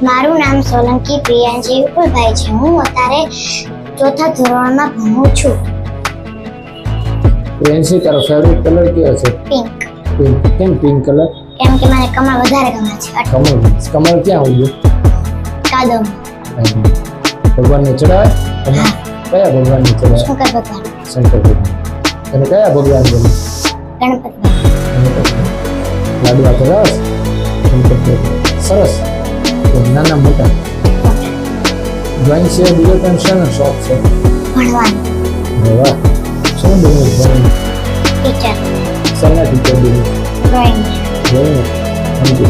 મારું નામ સોલંકી પ્રિયાંજી વિપુલભાઈ છે. હું અત્યારે ચોથા ધોરણમાં ભણું છું. પ્રિયાંશી, તારો ફેવરિટ કલર કયો છે? પિંક. પિંક. કેમ પિંક કલર? કેમ કે મને કમળ વધારે ગમે છે. કમળ. કમળ ક્યાં ઉગ્યું? કાદવ. ભગવાનને ચડાવે? હા. કયા ભગવાનને ચડાવે? શંકર ભગવાન. શંકર ભગવાન. અને કયા ભગવાન ગમે? ગણપતિ. લાડવા તો રસ. સરસ. નાના મોટા ડ્રોઈંગ સિવાય બીજો પણ શેનો શોખ છે? ભણવાનું. વાહ, શું બન્યું ભણવું? ટીચર. શાના ટીચર બન્યું? ડ્રોઈંગ. ડ્રોઈંગ. સમજુ.